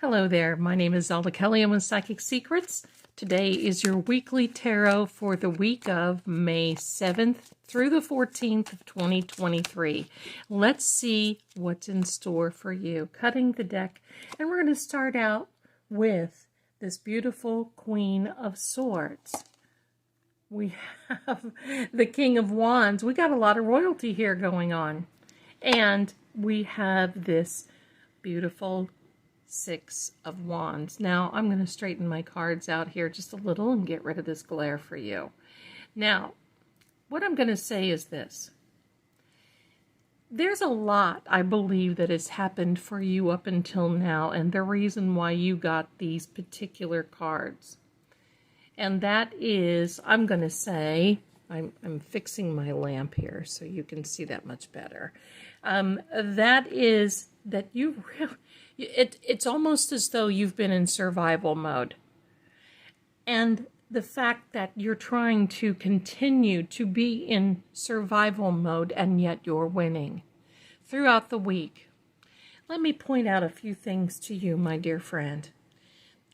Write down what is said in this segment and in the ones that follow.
Hello there, my name is Zelda Kelly. I'm with Psychic Secrets. Today is your weekly tarot for the week of May 7th through the 14th of 2023. Let's see what's in store for you. Cutting the deck, and we're going to start out with this beautiful Queen of Swords. We have the King of Wands. We got a lot of royalty here going on. And we have this beautiful Six of Wands. Now, I'm going to straighten my cards out here just a little and get rid of this glare for you. Now, what I'm going to say is this. There's a lot, I believe, that has happened for you up until now, and the reason why you got these particular cards. And that is, I'm going to say, I'm fixing my lamp here so you can see that much better. That is that you really, it's almost as though you've been in survival mode. And the fact that you're trying to continue to be in survival mode and yet you're winning throughout the week. Let me point out a few things to you, my dear friend.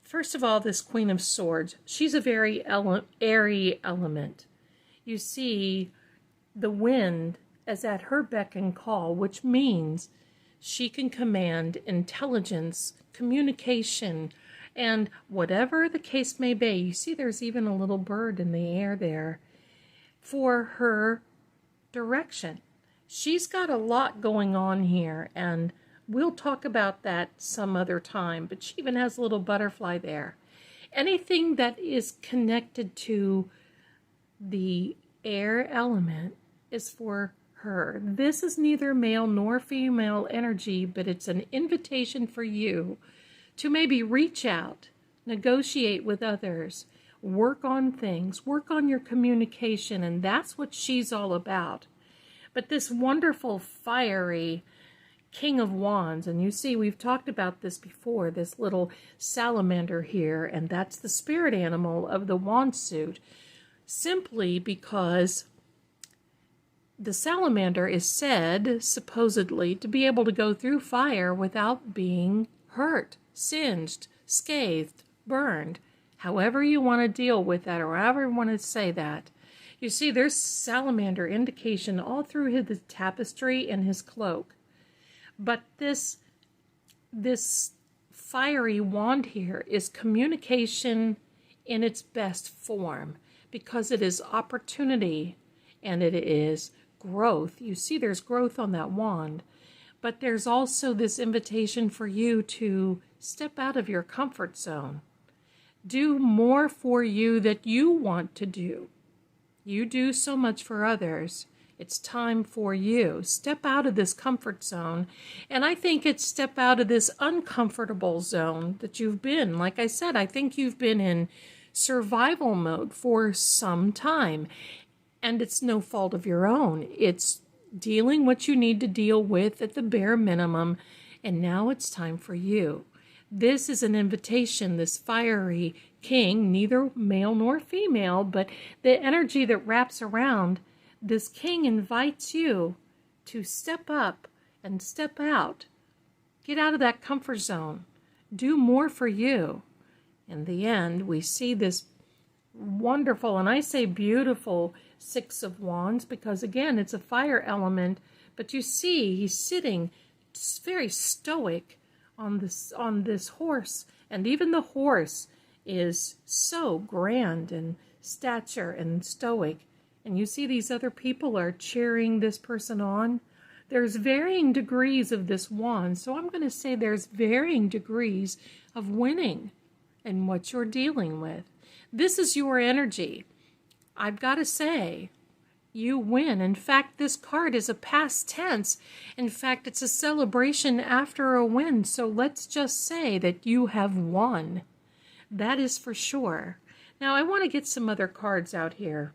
First of all, this Queen of Swords, she's a very airy element. You see, the wind is at her beck and call, which means she can command intelligence, communication, and whatever the case may be. You see there's even a little bird in the air there for her direction. She's got a lot going on here, and we'll talk about that some other time, but she even has a little butterfly there. Anything that is connected to the air element is for her. This is neither male nor female energy, but it's an invitation for you to maybe reach out, negotiate with others, work on things, work on your communication, and that's what she's all about. But this wonderful, fiery King of Wands, and you see we've talked about this before, this little salamander here, and that's the spirit animal of the wand suit, simply because the salamander is said, supposedly, to be able to go through fire without being hurt, singed, scathed, burned, however you want to deal with that, or however you want to say that. You see, there's salamander indication all through his tapestry and his cloak. But this fiery wand here is communication in its best form, because it is opportunity and it is growth. You see there's growth on that wand, but there's also this invitation for you to step out of your comfort zone. Do more for you that you want to do. You do so much for others. It's time for you. Step out of this comfort zone. And I think it's step out of this uncomfortable zone that you've been. Like I said, I think you've been in survival mode for some time. And it's no fault of your own. It's dealing what you need to deal with at the bare minimum. And now it's time for you. This is an invitation, this fiery king, neither male nor female, but the energy that wraps around this king invites you to step up and step out. Get out of that comfort zone. Do more for you. In the end, we see this wonderful, and I say beautiful, Six of Wands, because again, it's a fire element, but you see he's sitting very stoic on this horse, and even the horse is so grand and stature and stoic. And you see these other people are cheering this person on. There's varying degrees of this wand. So I'm going to say there's varying degrees of winning in what you're dealing with. This is your energy. I've got to say, you win. In fact, this card is a past tense. In fact, it's a celebration after a win. So let's just say that you have won. That is for sure. Now, I want to get some other cards out here.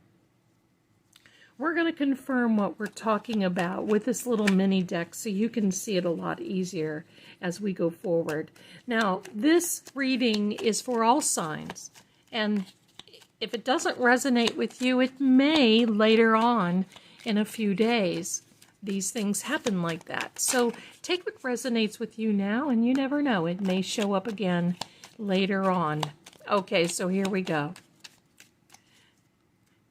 We're going to confirm what we're talking about with this little mini deck so you can see it a lot easier as we go forward. Now, this reading is for all signs, and if it doesn't resonate with you, it may later on in a few days. these things happen like that. So take what resonates with you now, and you never know. It may show up again later on. Okay, so here we go.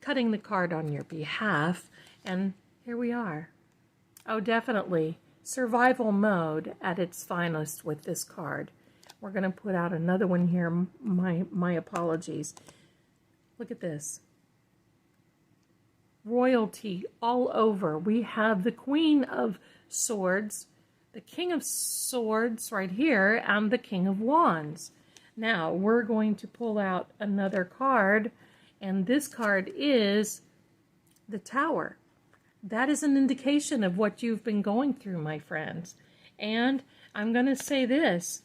Cutting the card on your behalf, and here we are. Oh, definitely. Survival mode at its finest with this card. We're going to put out another one here. My apologies. Look at this. Royalty all over. We have the Queen of Swords, the King of Swords right here, and the King of Wands. Now, we're going to pull out another card, and this card is the Tower. That is an indication of what you've been going through, my friends. And I'm going to say this.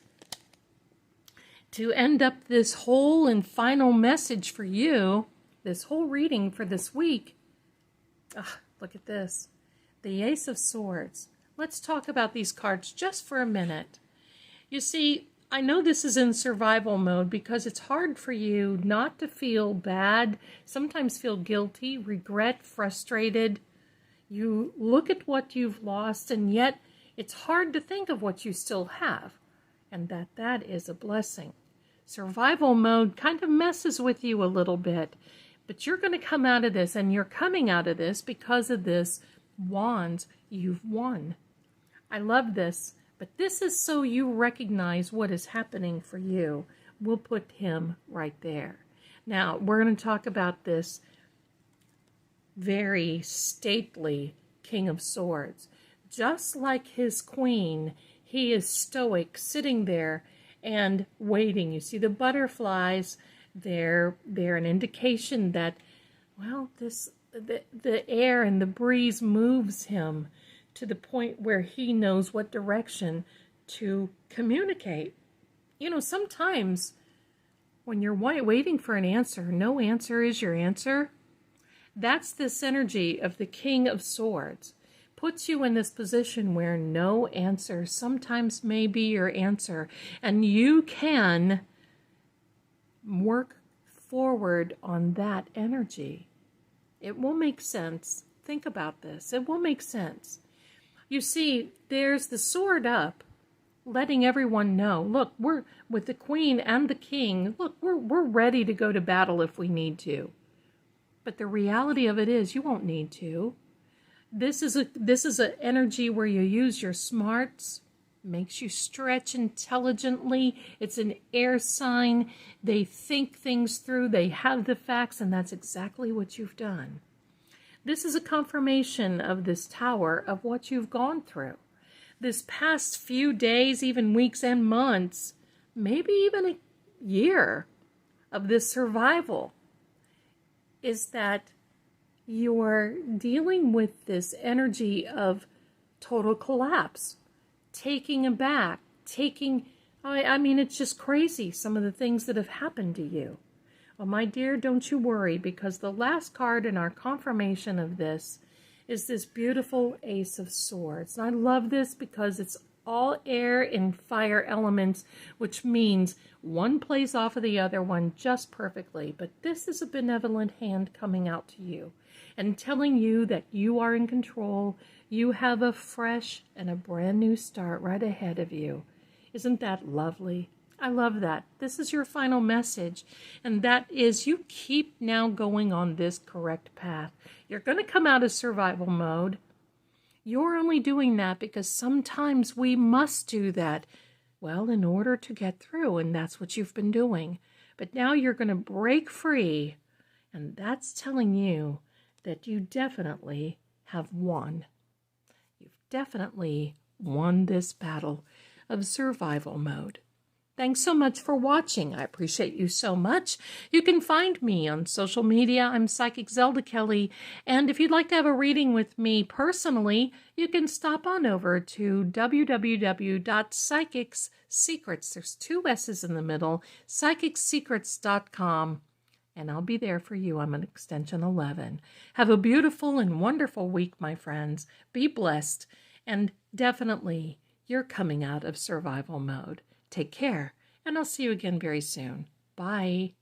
To end up this whole and final message for you, this whole reading for this week, look at this. The Ace of Swords. Let's talk about these cards just for a minute. You see, I know this is in survival mode because it's hard for you not to feel bad, sometimes feel guilty, regret, frustrated. You look at what you've lost, and yet it's hard to think of what you still have, and that is a blessing. Survival mode kind of messes with you a little bit, but you're going to come out of this, and you're coming out of this because of this Wands. You've won. I love this, but this is so you recognize what is happening for you. We'll put him right there. Now, we're going to talk about this very stately King of Swords. Just like his queen, he is stoic, sitting there and waiting. You see the butterflies, they're an indication that, well, the air and the breeze moves him to the point where he knows what direction to communicate. You know, sometimes when you're waiting for an answer, no answer is your answer. That's this energy of the King of Swords. Puts you in this position where no answer sometimes may be your answer, and you can work forward on that energy. It will make sense. Think about this. It will make sense. You see, there's the sword up, letting everyone know, look, we're with the Queen and the King. Look, we're ready to go to battle if we need to. But the reality of it is you won't need to. This is an energy where you use your smarts, makes you stretch intelligently. It's an air sign. They think things through. They have the facts, and that's exactly what you've done. This is a confirmation of this Tower of what you've gone through. This past few days, even weeks and months, maybe even a year of this survival, is that you're dealing with this energy of total collapse, taking aback, I mean, it's just crazy, some of the things that have happened to you. Well, my dear, don't you worry, because the last card in our confirmation of this is this beautiful Ace of Swords. And I love this because it's all air and fire elements, which means one plays off of the other one just perfectly. But this is a benevolent hand coming out to you and telling you that you are in control. You have a fresh and a brand new start right ahead of you. Isn't that lovely? I love that. This is your final message, and that is you keep now going on this correct path. You're going to come out of survival mode. You're only doing that because sometimes we must do that, well, in order to get through, and that's what you've been doing. But now you're going to break free, and that's telling you that you definitely have won. You've definitely won this battle of survival mode. Thanks so much for watching. I appreciate you so much. You can find me on social media. I'm Psychic Zelda Kelly. And if you'd like to have a reading with me personally, you can stop on over to www.psychicsecrets. There's 2 S's in the middle, psychicsecrets.com. And I'll be there for you. I'm an extension 11. Have a beautiful and wonderful week, my friends. Be blessed. And definitely, you're coming out of survival mode. Take care, and I'll see you again very soon. Bye.